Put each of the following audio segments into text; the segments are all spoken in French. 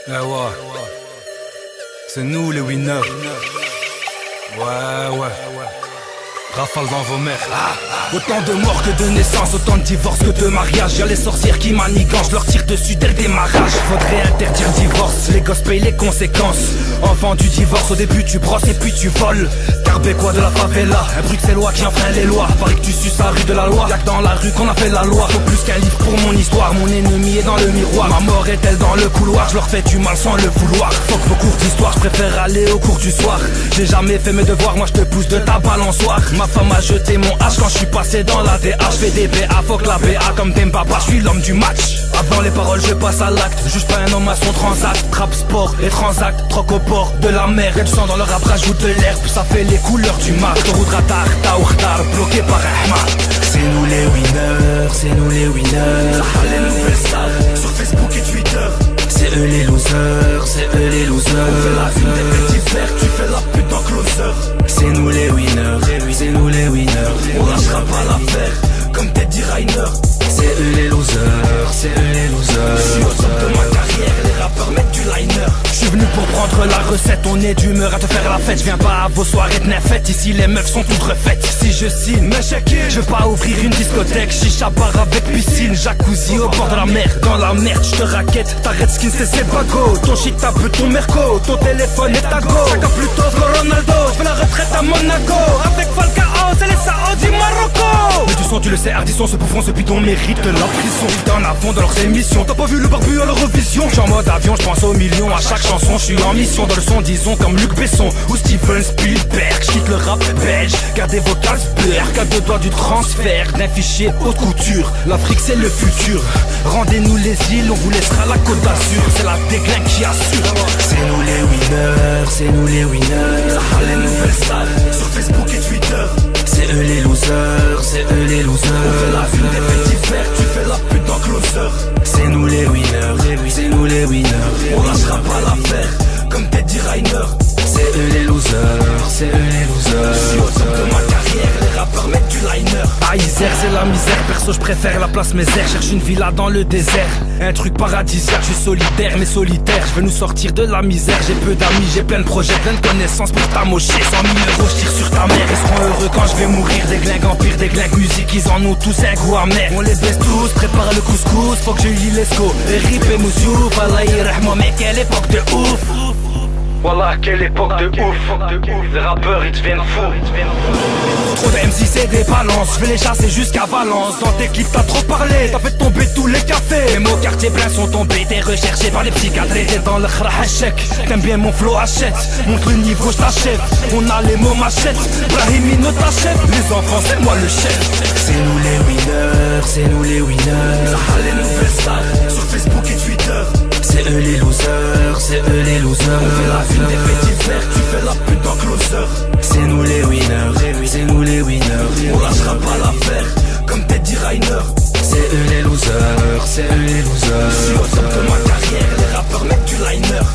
Eh ouais, c'est nous les winners. Ouais. Rafale dans vos mères. Autant de morts que de naissances, autant de divorces que de mariages. Y'a les sorcières qui manigantent, je leur tire dessus dès le démarrage. Faudrait interdire le divorce, les gosses payent les conséquences. Enfant du divorce, au début tu brosses et puis tu voles. Carbécois de la favela, un bruxellois qui enfreint les lois. Pareil que tu suces la rue de la loi, y'a que dans la rue qu'on a fait la loi. Faut plus qu'un livre pour mon histoire, mon ennemi est dans le miroir. Ma mort est-elle dans le couloir, je leur fais du mal sans le vouloir. Fuck vos cours d'histoire, je préfère aller au cours du soir. J'ai jamais fait mes devoirs, moi je te pousse de ta balançoire. Ma femme a jeté mon H quand je suis passé dans la DH. Fais des BA, fuck la BA comme Dembaba, je suis l'homme du match. Avant les paroles je passe à l'acte, juge pas un homme à son transact. Trap sport et transact, troc au bord de la mer. Y'a du sang dans le rap, rajoute de l'herbe, ça fait les couleurs du marque. Route radar, ta ou retard, bloqué par un hamar. C'est nous les winners, c'est nous les winners. Les nouvelles stars sur Facebook et Twitter. C'est eux les losers, c'est eux les losers. On fait la une des petits verres, tu fais la pute en closer. C'est nous les winners, c'est nous les winners. On lâchera pas l'affaire, comme Teddy Reiner. C'est eux les losers, c'est eux les losers. Je suis au top de ma carrière, les rappeurs mettent du liner. Je suis venu pour prendre la recette, on est d'humeur à te faire la fête. Je viens pas à vos soirées de nefette, ici les meufs sont toutes refaites. Si je signe, mais je veux pas ouvrir une discothèque. Chicha bar avec piscine, jacuzzi au bord de la mer. Dans la merde, je te raquette, ta Redskins c'est bago. Ton shit tape ton merco, ton téléphone est à go. Chacun plutôt que Ronaldo, je fais la retraite à Monaco. Avec Falcao, c'est les Saoudis Marocco. Mais du son tu le sais, Ardisson, ce bouffon, ce bidon mérite la prison. Ils en avant dans leurs émissions, t'as pas vu le barbu à l'Eurovision. J'suis en mode avion, j'pense aux millions. À chaque chanson, j'suis en mission. Dans le son, disons comme Luc Besson ou Steven Spielberg. J'quitte le rap belge, gardez vos Carlsberg. À deux doigts du transfert d'un fichier haute couture. L'Afrique c'est le futur, rendez-nous les îles, on vous laissera la Côte d'Azur. C'est la déclin qui assure. C'est nous les winners, c'est nous les winners. Les nouvelles stars sur Facebook et Twitter. C'est eux les losers, c'est eux les losers. On fait la une des petits verres, tu fais la pute en closer. C'est nous les winners, c'est nous les winners. On lâchera pas l'affaire, comme Teddy Reiner. C'est eux les losers, c'est eux les losers. Je suis au top de ma carrière, les rappeurs mettent du liner. Ah Isère c'est la misère, perso je préfère la place Mézère. Cherche une villa dans le désert, un truc paradisiaque. Je suis solitaire mais solitaire, je veux nous sortir de la misère. J'ai peu d'amis, j'ai plein de projets, plein de connaissances pour t'amocher. 100 000 euros je tire sur ta mère, ils seront heureux quand je vais mourir. Des glingues empire, des glingues musique, ils en ont tous un goût amer. On les baisse tous, prépare le couscous, faut que je lis l'esco. Et rip et moussouf, Allah yirahmo, mais quelle époque de ouf. Wallah, quelle époque de ouf. Les rappeurs ils deviennent fous. Trop de MC c'est des balances, je vais les chasser jusqu'à Valence. Dans tes clips t'as trop parlé, t'as fait tomber tous les cafés. Les mots quartier plein sont tombés, t'es recherché par les psychiatres. T'es dans le khra hachek, t'aimes bien mon flow achète. Montre le niveau je t'achète, on a les mots machette. Brahimino t'achète, les enfants c'est moi le chef. C'est nous les winners, c'est nous les winners. Les nouvelles stars sur Facebook et Twitter. C'est eux les losers, c'est eux les losers. On fait la une des petits verres, tu fais la pute en closer. C'est nous les winners, c'est nous les winners. On lâchera pas l'affaire, comme Teddy Reiner. C'est eux les losers, c'est eux les losers. Je suis au top de ma carrière, les rappeurs mettent du liner.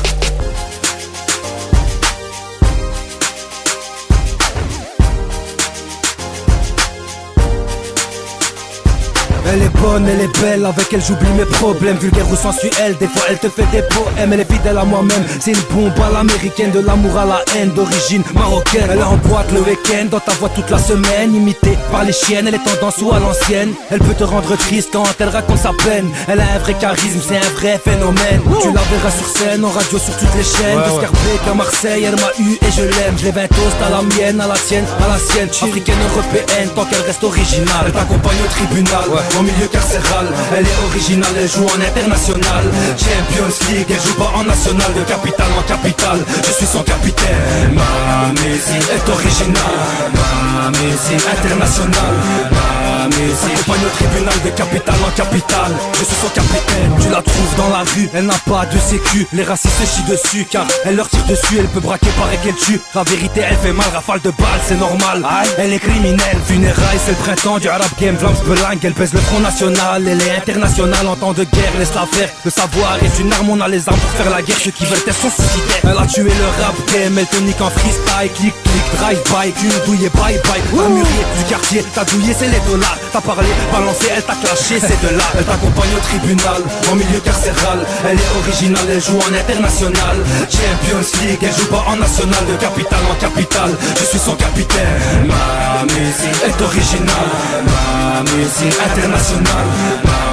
Elle est bonne, elle est belle, avec elle j'oublie mes problèmes. Vulgaire ou sensuelle, des fois elle te fait des poèmes. Elle est fidèle à moi-même, c'est une bombe à l'américaine. De l'amour à la haine, d'origine marocaine. Elle est en boîte le week-end, dans ta voix toute la semaine. Imitée par les chiennes, elle est tendance ou à l'ancienne. Elle peut te rendre triste quand elle raconte sa peine. Elle a un vrai charisme, c'est un vrai phénomène. Tu la verras sur scène, en radio, sur toutes les chaînes. De Scarbeck à Marseille, elle m'a eu et je l'aime. Je lève un toast à la mienne, à la tienne, à la sienne. Africaine, européenne, tant qu'elle reste originale. Elle t'accompagne au tribunal, en milieu carcéral. Elle est originale, elle joue en international. Champions League, elle joue pas en national. De capitale en capitale, je suis son capitaine. Ma musique est originale, ma musique internationale. Ma musique accompagne au tribunal. De capitale en capitale, je suis son capitaine. Tu la trouves dans la rue, elle n'a pas de sécu. Les racistes se chient dessus car elle leur tire dessus. Elle peut braquer, paraît qu'elle tue. La vérité elle fait mal, rafale de balles, c'est normal. Elle est criminelle, funérailles, c'est le printemps du Arab Game. Vlams Belang, elle pèse le front national. Elle est internationale en temps de guerre, laisse-la faire. Le savoir est une arme, on a les armes pour faire la guerre. Ceux qui veulent être sont suicidaires. Elle a tué le rap game, elle te nique en freestyle. Clic, clic, drive-by, tu douilles, bye-bye. Un mûrier du quartier, t'as douillé, c'est les dollars. T'as parlé, balancé, elle t'a clashé, c'est de là. Elle t'accompagne au tribunal, en milieu carcéral. Elle est originale, elle joue en international. Champions League, elle joue pas en national. De capitale en capitale, je suis son capitaine. Ma musique est originale, ma musique internationale.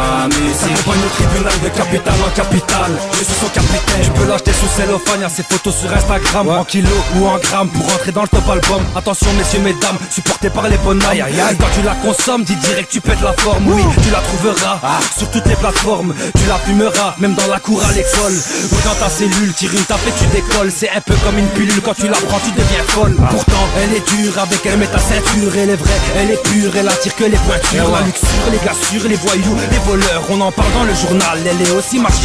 Ma musique accompagne au tribunal, de capitale en capitale. Je suis son capitaine. Tu peux l'acheter sous cellophane, y'a ses photos sur Instagram, en kilos ou en grammes, pour rentrer dans le top album. Attention messieurs, mesdames, supporté par les bonhommes. Quand tu la consommes, dis direct tu pètes la forme. Oui, tu la trouveras sur toutes les plateformes. Tu la fumeras, même dans la cour à l'école. Ou dans ta cellule, tire une tape et tu décolles. C'est un peu comme une pilule, quand tu la prends tu deviens folle. Pourtant elle est dure, avec elle met ta ceinture. Elle est vraie, elle est pure, elle attire que les pointures. La luxure, les glaçures, les voyous, les voleurs, on en parle dans le journal. Elle est aussi machine.